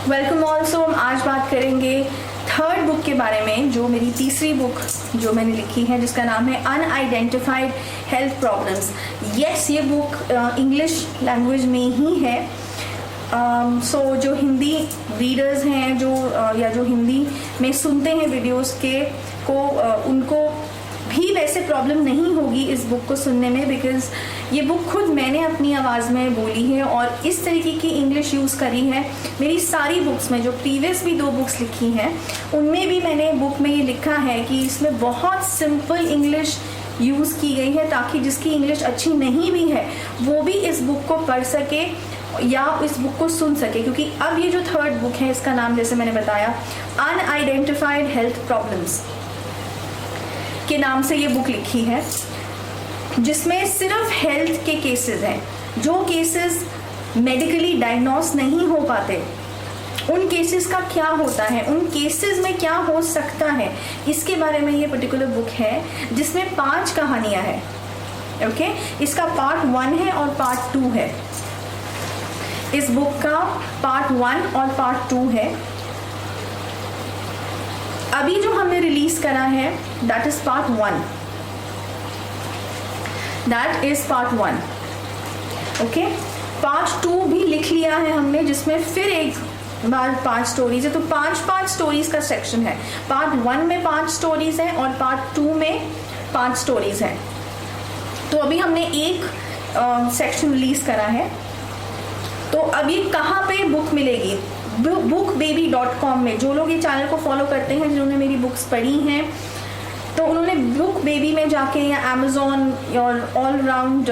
Welcome also. हम आज बात करेंगे थर्ड बुक के बारे में, जो मेरी तीसरी बुक जो मैंने लिखी है, जिसका नाम है अनआइडेंटिफाइड हेल्थ प्रॉब्लम्स। यस, ये बुक इंग्लिश लैंग्वेज में ही है। सो जो हिंदी रीडर्स हैं या जो हिंदी में सुनते हैं वीडियोस के उनको भी वैसे प्रॉब्लम नहीं होगी इस बुक को सुनने में, बिकॉज ये बुक खुद मैंने अपनी आवाज़ में बोली है और इस तरीके की इंग्लिश यूज़ करी है। मेरी सारी बुक्स में, जो प्रीवियस भी 2 बुक्स लिखी हैं, उनमें भी मैंने बुक में ये लिखा है कि इसमें बहुत सिंपल इंग्लिश यूज़ की गई है, ताकि जिसकी इंग्लिश अच्छी नहीं भी है वो भी इस बुक को पढ़ सके या इस बुक को सुन सके। क्योंकि अब ये जो थर्ड बुक है, इसका नाम जैसे मैंने बताया अनआइडेंटिफाइड हेल्थ प्रॉब्लम्स के नाम से ये बुक लिखी है, जिसमें सिर्फ हेल्थ के केसेस हैं। जो केसेस मेडिकली डायग्नोस नहीं हो पाते, उन केसेस का क्या होता है, उन केसेस में क्या हो सकता है, इसके बारे में ये पर्टिकुलर बुक है, जिसमें 5 कहानियां हैं। ओके, इसका पार्ट 1 है और पार्ट 2 है। इस बुक का पार्ट 1 और पार्ट 2 है। अभी जो हमने रिलीज करा है, that is part 1। That is part 1। Okay, part 2 भी लिख लिया है हमने, जिसमें फिर एक बार 5 स्टोरीज है। तो 5 स्टोरीज का सेक्शन है। पार्ट 1 में 5 स्टोरीज है और पार्ट 2 में 5 स्टोरीज है। तो अभी हमने एक सेक्शन रिलीज करा है। तो अभी कहाँ पे बुक मिलेगी? bookbaby.com में। जो लोग ये चैनल को फॉलो करते हैं, जिन्होंने मेरी बुक्स पढ़ी हैं, तो उन्होंने बुक बेबी में जाके या अमेजोन और ऑल राउंड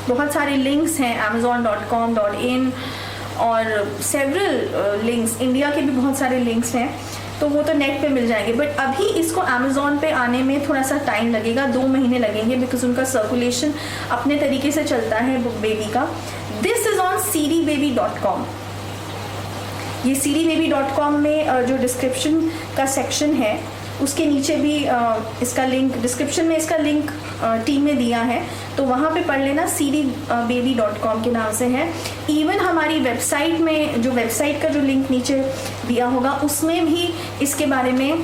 बहुत सारे लिंक्स हैं, amazon.com.in और सेवरल लिंक्स, इंडिया के भी बहुत सारे लिंक्स हैं, तो वो तो नेट पे मिल जाएंगे। बट अभी इसको अमेजोन पे आने में थोड़ा सा टाइम लगेगा, 2 महीने लगेंगे, बिकॉज उनका सर्कुलेशन अपने तरीके से चलता है बुक बेबी का। This is on cdbaby.com। ये cdbaby.com में जो डिस्क्रिप्शन का सेक्शन है, उसके नीचे भी इसका लिंक, डिस्क्रिप्शन में इसका लिंक टीम ने दिया है, तो वहाँ पे पढ़ लेना। cdbaby.com के नाम से है। इवन हमारी वेबसाइट में, जो वेबसाइट का जो लिंक नीचे दिया होगा, उसमें भी इसके बारे में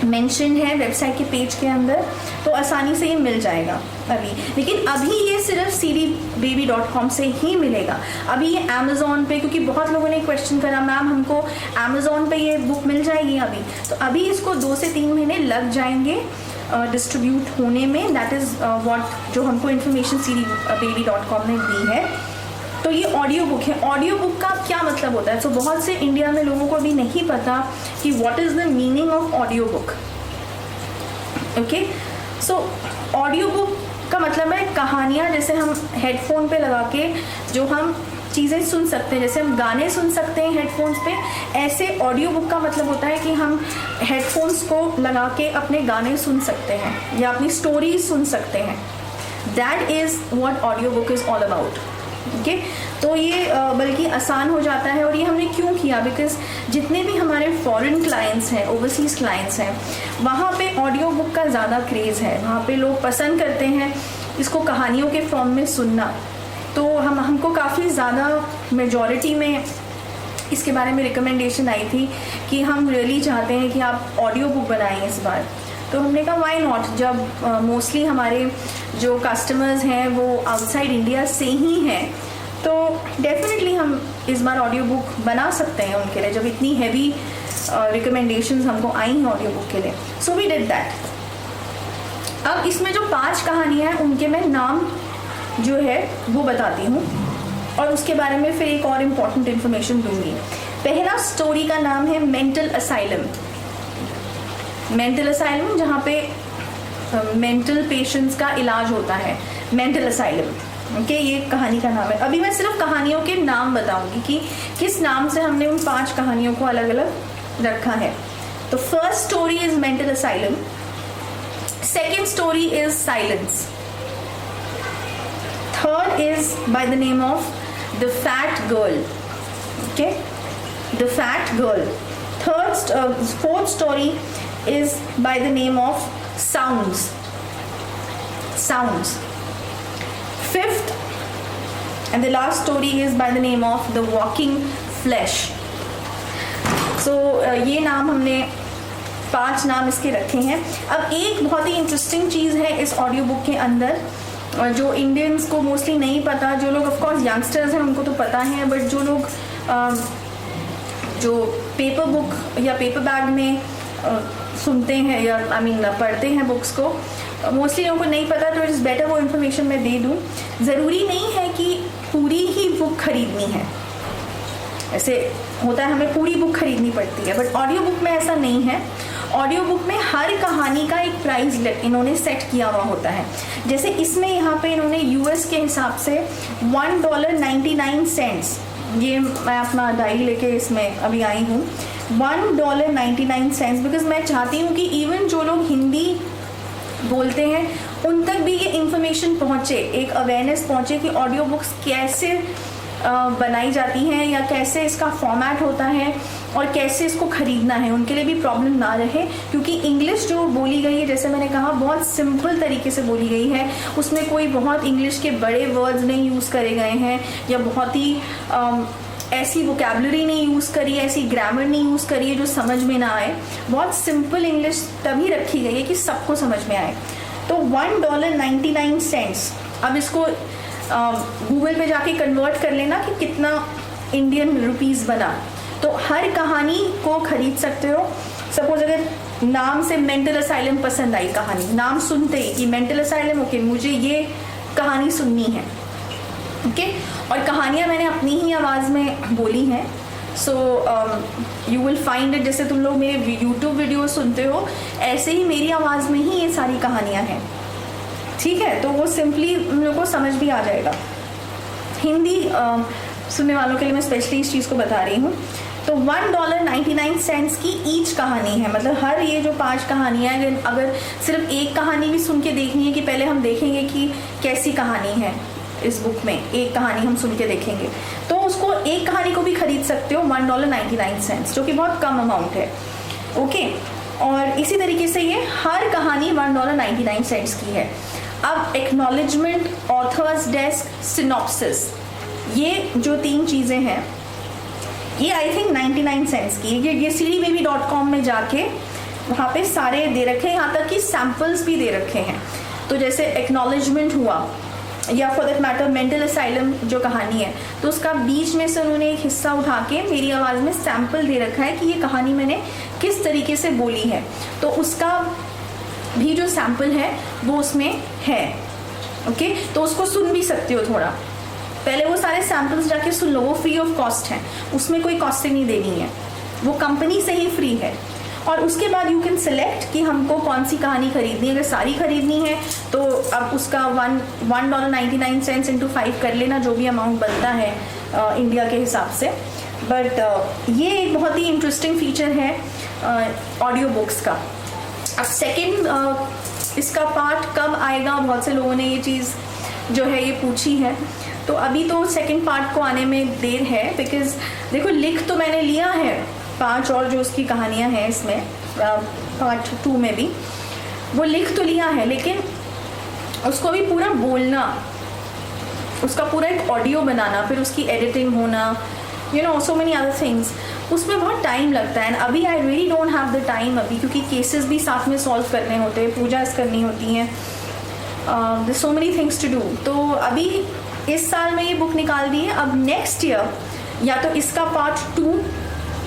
मेंशन है वेबसाइट के पेज के अंदर, तो आसानी से ये मिल जाएगा अभी। लेकिन अभी ये सिर्फ cdbaby.com से ही मिलेगा। अभी ये अमेजोन पे, क्योंकि बहुत लोगों ने क्वेश्चन करा, मैम हमको अमेजोन पे ये बुक मिल जाएगी अभी, तो अभी इसको 2 से 3 महीने लग जाएंगे डिस्ट्रीब्यूट होने में। दैट इज़ व्हाट जो हमको इन्फॉर्मेशन cdbaby.com ने दी है। तो ये ऑडियो बुक है। ऑडियो बुक का क्या मतलब होता है? तो बहुत से इंडिया में लोगों को भी नहीं पता कि what is the meaning of audio book. Okay, so audio book का मतलब है कहानियाँ, जैसे हम हेडफोन पे लगा के जो हम चीज़ें सुन सकते हैं, जैसे हम गाने सुन सकते हैं हेडफोन्स पे, ऐसे ऑडियो बुक का मतलब होता है कि हम हेडफोन्स को लगा के अपने गाने सुन सकते हैं या अपनी स्टोरी सुन सकते हैं। That is what audio book is all about. Okay, तो ये बल्कि आसान हो जाता है। और ये हमने क्यों किया? बिकॉज जितने भी हमारे फॉरेन क्लाइंट्स हैं, ओवरसीज़ क्लाइंट्स हैं, वहाँ पे ऑडियो बुक का ज़्यादा क्रेज़ है। वहाँ पे लोग पसंद करते हैं इसको कहानियों के फॉर्म में सुनना। तो हमको काफ़ी ज़्यादा मेजॉरिटी में इसके बारे में रिकमेंडेशन आई थी कि हम रियली चाहते हैं कि आप ऑडियो बुक बनाएं इस बार। तो हमने कहा वाई नॉट, जब मोस्टली हमारे जो कस्टमर्स हैं वो आउटसाइड इंडिया से ही हैं, तो डेफिनेटली हम इस बार ऑडियो बुक बना सकते हैं उनके लिए, जब इतनी हैवी रिकमेंडेशंस हमको आई हैं ऑडियो बुक के लिए। So we did that. अब इसमें जो 5 कहानियाँ हैं, उनके मैं नाम जो है वो बताती हूँ और उसके बारे में फिर एक और इम्पॉर्टेंट इन्फॉर्मेशन दूंगी। पहला स्टोरी का नाम है मेंटल असाइलम। मेंटल असाइलम, जहाँ पे मेंटल पेशेंट्स का इलाज होता है, मेंटल असाइलम। ओके, ये कहानी का नाम है। अभी मैं सिर्फ कहानियों के नाम बताऊंगी कि किस नाम से हमने उन 5 कहानियों को अलग अलग रखा है। तो first story is mental asylum, second story is silence, third is by the name of the fat girl. Okay, the fat girl. Fourth story is by the name of sounds. Fifth and the last story is by the name of the walking flesh. सो ये नाम हमने 5 नाम इसके रखे हैं। अब एक बहुत ही इंटरेस्टिंग चीज़ है इस ऑडियो बुक के अंदर, जो इंडियंस को मोस्टली नहीं पता, जो लोग ऑफ कोर्स यंगस्टर्स हैं उनको तो पता है, बट जो लोग जो पेपर बुक या पेपर बैग में सुनते हैं या पढ़ते हैं बुक्स को, मोस्टली लोगों को नहीं पता, तो इट्स बेटर वो इन्फॉर्मेशन मैं दे दूँ। ज़रूरी नहीं है कि पूरी ही बुक खरीदनी है, ऐसे होता है हमें पूरी बुक खरीदनी पड़ती है, बट ऑडियो बुक में ऐसा नहीं है। ऑडियो बुक में हर कहानी का एक प्राइस इन्होंने सेट किया हुआ होता है। जैसे इसमें यहाँ पे इन्होंने यूएस के हिसाब से $1.99, ये मैं अपना डायरी लेके इसमें अभी आई हूँ, $1.99, बिकॉज मैं चाहती हूँ कि इवन जो लोग हिंदी बोलते हैं उन तक भी ये इंफॉर्मेशन पहुँचे, एक अवेयरनेस पहुँचे कि ऑडियो बुक्स कैसे बनाई जाती हैं या कैसे इसका फॉर्मेट होता है और कैसे इसको ख़रीदना है, उनके लिए भी प्रॉब्लम ना रहे। क्योंकि इंग्लिश जो बोली गई है, जैसे मैंने कहा, बहुत सिंपल तरीके से बोली गई है, उसमें कोई बहुत इंग्लिश के बड़े वर्ड्स नहीं यूज़ करे गए हैं या बहुत ही ऐसी वोकेबलरी नहीं यूज़ करी है, ऐसी ग्रामर नहीं यूज़ करी है जो समझ में ना आए। बहुत सिंपल इंग्लिश तभी रखी गई है कि सबको समझ में आए। तो $1.99, अब इसको गूगल पे जाके कन्वर्ट कर लेना कि कितना इंडियन रुपीस बना। तो हर कहानी को खरीद सकते हो। सपोज अगर नाम से मेंटल असाइलम पसंद आई कहानी, नाम सुनते ही कि मेंटल असाइलम, ओके मुझे ये कहानी सुननी है, ओके। और कहानियाँ मैंने अपनी ही आवाज़ में बोली हैं, so you will find it. जैसे तुम लोग मेरे यूट्यूब वीडियो सुनते हो, ऐसे ही मेरी आवाज़ में ही ये सारी कहानियाँ हैं, ठीक है। तो वो सिंपली उन लोगों को समझ भी आ जाएगा। हिंदी सुनने वालों के लिए मैं स्पेशली इस चीज़ को बता रही हूँ। तो $1.99 की ईच कहानी है, मतलब हर ये जो 5 कहानियाँ हैं, अगर सिर्फ एक कहानी भी सुन के देखनी है कि पहले हम देखेंगे कि कैसी कहानी है इस बुक में, एक कहानी हम सुन के देखेंगे, तो उसको एक कहानी को भी खरीद सकते हो $1.99, जो कि बहुत कम अमाउंट है, ओके। और इसी तरीके से ये हर कहानी $1.99 की है। अब एक्नॉलेजमेंट, ऑथर्स डेस्क, सिनॉप्सिस, ये जो 3 चीज़ें हैं, ये आई थिंक 99 सेंट्स की। ये cdbaby.com में जाके वहाँ पे सारे दे रखे हैं, यहाँ तक कि सैम्पल्स भी दे रखे हैं। तो जैसे एक्नॉलेजमेंट हुआ, या for that matter mental asylum जो कहानी है, तो उसका बीच में से उन्होंने एक हिस्सा उठा के मेरी आवाज़ में सैम्पल दे रखा है कि ये कहानी मैंने किस तरीके से बोली है, तो उसका भी जो सैम्पल है वो उसमें है, ओके। तो उसको सुन भी सकते हो थोड़ा, पहले वो सारे सैम्पल्स जाके सुन लो, वो फ्री ऑफ कॉस्ट है, उसमें कोई कॉस्टिंग नहीं देनी है, वो कंपनी से ही फ्री है। और उसके बाद यू कैन सेलेक्ट कि हमको कौन सी कहानी खरीदनी है। अगर सारी खरीदनी है तो अब उसका $1.99 इंटू 5 कर लेना, जो भी अमाउंट बनता है इंडिया के हिसाब से। बट ये एक बहुत ही इंटरेस्टिंग फीचर है ऑडियो बुक्स का। अब सेकेंड इसका पार्ट कब आएगा, बहुत से लोगों ने ये चीज़ जो है ये पूछी है, तो अभी तो सेकंड पार्ट को आने में देर है, बिकॉज देखो लिख तो मैंने लिया है 5 और जो उसकी कहानियाँ हैं इसमें पार्ट 2 में भी वो लिख तो लिया है, लेकिन उसको भी पूरा बोलना, उसका पूरा एक ऑडियो बनाना, फिर उसकी एडिटिंग होना, you know so many other things, उसमें बहुत टाइम लगता है। अभी I really don't have the time अभी, क्योंकि केसेस भी साथ में सॉल्व करने होते हैं, पूजास करनी होती हैं, there so many things to do. तो अभी इस साल में ये बुक निकाल दी है। अब नेक्स्ट ईयर या तो इसका पार्ट 2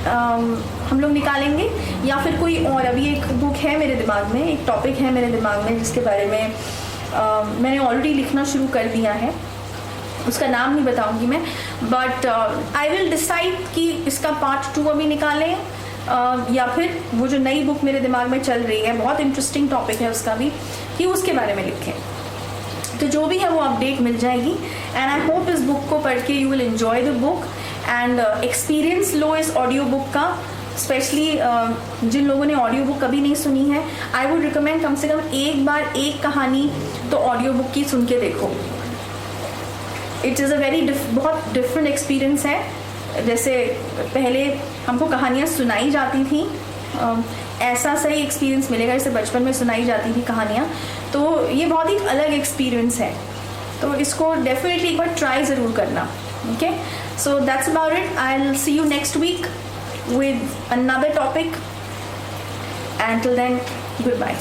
हम लोग निकालेंगे, या फिर कोई और। अभी एक बुक है मेरे दिमाग में, एक टॉपिक है मेरे दिमाग में जिसके बारे में मैंने ऑलरेडी लिखना शुरू कर दिया है, उसका नाम नहीं बताऊंगी मैं, बट आई विल डिसाइड कि इसका पार्ट 2 अभी निकालें या फिर वो जो नई बुक मेरे दिमाग में चल रही है, बहुत इंटरेस्टिंग टॉपिक है उसका भी, कि उसके बारे में लिखें। तो जो भी है वो अपडेट मिल जाएगी। एंड आई होप इस बुक को पढ़ के you will enjoy the book and experience लो इस ऑडियो बुक का। स्पेशली जिन लोगों ने ऑडियो बुक कभी नहीं सुनी है, आई वुड रिकमेंड कम से कम एक बार एक कहानी तो ऑडियो बुक की सुन के देखो। इट इज़ अ वेरी बहुत डिफरेंट एक्सपीरियंस है। जैसे पहले हमको कहानियाँ सुनाई जाती थी, ऐसा सही एक्सपीरियंस मिलेगा जैसे बचपन में सुनाई जाती थी कहानियाँ, तो ये बहुत ही अलग एक्सपीरियंस है। तो इसको डेफिनेटली एक बार ट्राई ज़रूर करना, okay. So that's about it, I will see you next week. with another topic. Until then, goodbye.